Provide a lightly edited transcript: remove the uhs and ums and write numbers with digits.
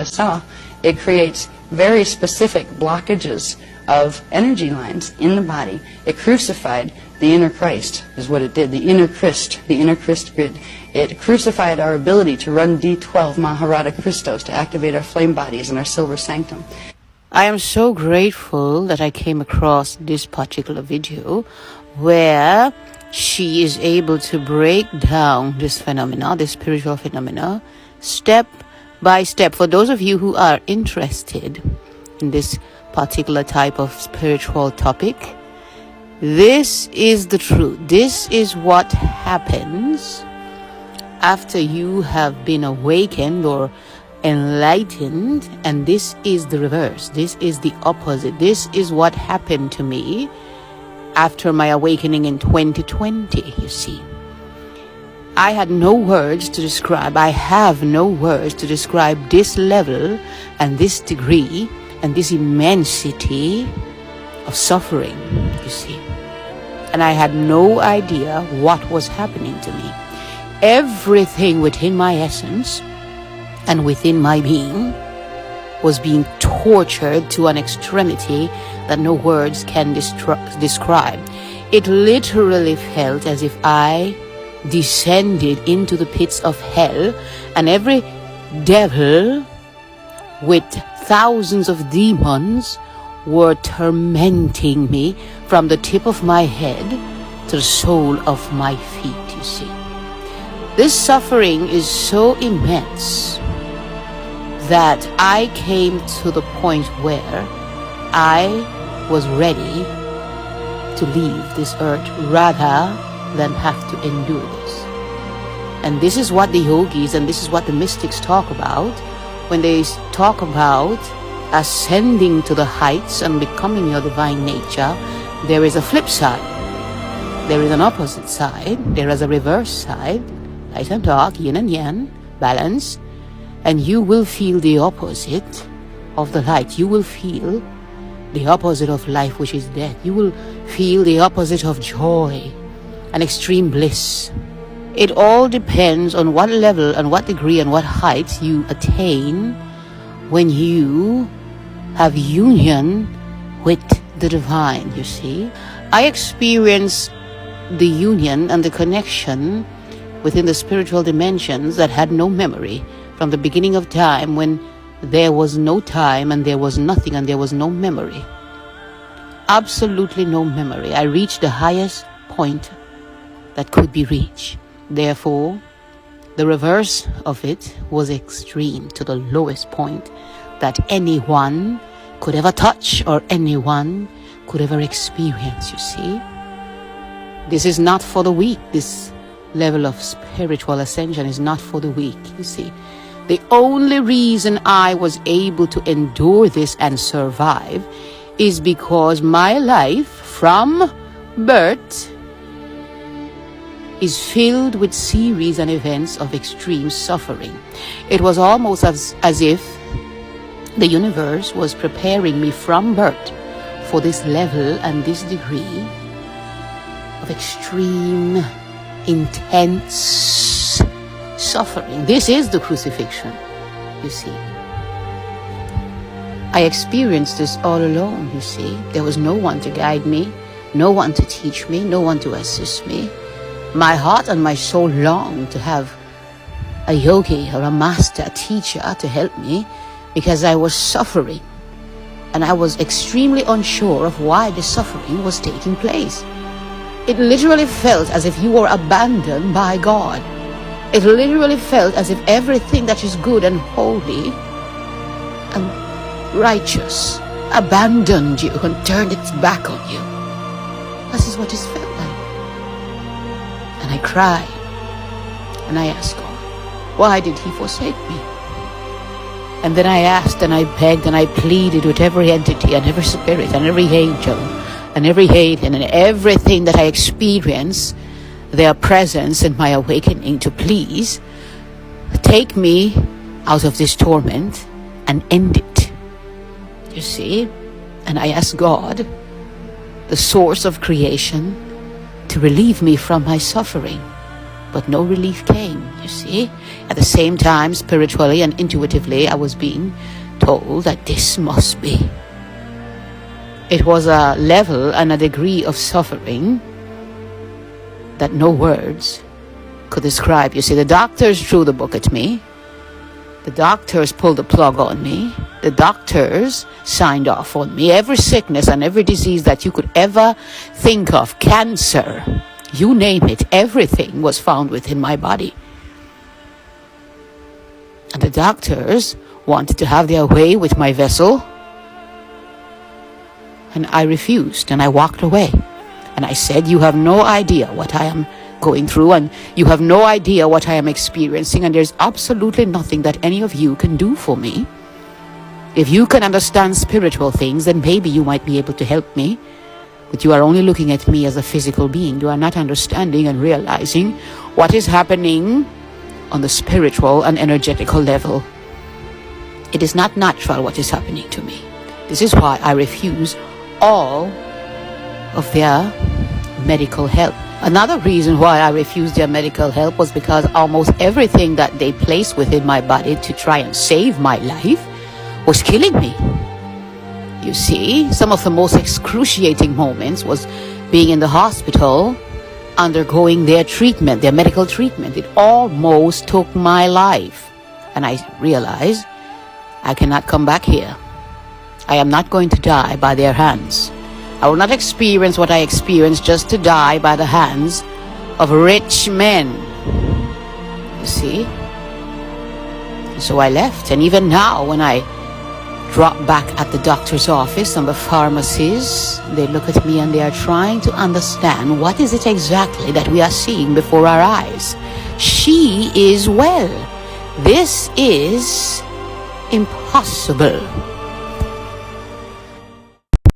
saw, it creates very specific blockages of energy lines in the body. It crucified the inner Christ, is what it did, the inner Christ grid. It crucified our ability to run D12 Maharata Christos to activate our flame bodies and our silver sanctum. I am so grateful that I came across this particular video where she is able to break down this phenomena, this spiritual phenomena, step by step. For those of you who are interested in this particular type of spiritual topic, this is the truth. This is what happens after you have been awakened or enlightened, and this is the reverse. This is the opposite. This is what happened to me after my awakening in 2020, you see. I had no words to describe. I have no words to describe this level and this degree and this immensity of suffering, you see. And I had no idea what was happening to me. Everything within my essence and within my being was being tortured to an extremity that no words can describe. It literally felt as if I descended into the pits of hell, and every devil with thousands of demons were tormenting me from the tip of my head to the sole of my feet, you see. This suffering is so immense that I came to the point where I was ready to leave this earth rather than have to endure this. And this is what the yogis and this is what the mystics talk about when they talk about ascending to the heights and becoming your divine nature. There is a flip side. There is an opposite side. There is a reverse side. Light and dark, yin and yang, balance. And you will feel the opposite of the light. You will feel the opposite of life, which is death. You will feel the opposite of joy and extreme bliss. It all depends on what level and what degree and what height you attain when you have union with the divine, you see. I experienced the union and the connection within the spiritual dimensions that had no memory from the beginning of time, when there was no time and there was nothing and there was no memory. Absolutely no memory. I reached the highest point that could be reached. Therefore, the reverse of it was extreme, to the lowest point that anyone could ever touch or anyone could ever experience, you see. This is not for the weak. This level of spiritual ascension is not for the weak, you see. The only reason I was able to endure this and survive is because my life from birth is filled with series and events of extreme suffering. It was almost as if the universe was preparing me from birth for this level and this degree of extreme, intense suffering. This is the crucifixion, you see. I experienced this all alone, you see. There was no one to guide me, no one to teach me, no one to assist me. My heart and my soul longed to have a yogi or a master, a teacher to help me, because I was suffering. And I was extremely unsure of why the suffering was taking place. It literally felt as if you were abandoned by God. It literally felt as if everything that is good and holy and righteous abandoned you and turned its back on you. This is what it felt like. And I cried and I asked God, why did he forsake me? And then I asked and I begged and I pleaded with every entity and every spirit and every angel and every alien and everything that I experienced their presence in my awakening to please take me out of this torment and end it, you see. And I asked God, the source of creation, to relieve me from my suffering. but no relief came, you see. At the same time, spiritually and intuitively, I was being told that this must be. It was a level and a degree of suffering that no words could describe. You see, the doctors threw the book at me. The doctors pulled the plug on me. The doctors signed off on me. Every sickness and every disease that you could ever think of, cancer, you name it, everything was found within my body. And the doctors wanted to have their way with my vessel. And I refused, and I walked away. And I said, you have no idea what I am going through, and you have no idea what I am experiencing, and there's absolutely nothing that any of you can do for me. If you can understand spiritual things, then maybe you might be able to help me. But you are only looking at me as a physical being. You are not understanding and realizing what is happening on the spiritual and energetical level. It is not natural what is happening to me. This is why I refuse all of their medical help. Another reason why I refused their medical help was because almost everything that they placed within my body to try and save my life was killing me. You see, some of the most excruciating moments was being in the hospital, undergoing their treatment, their medical treatment. It almost took my life. And I realized I cannot come back here. I am not going to die by their hands. I will not experience what I experienced just to die by the hands of rich men. You see? So I left. And even now, when I drop back at the doctor's office and the pharmacies, they look at me and they are trying to understand what is it exactly that we are seeing before our eyes. She is well. This is impossible.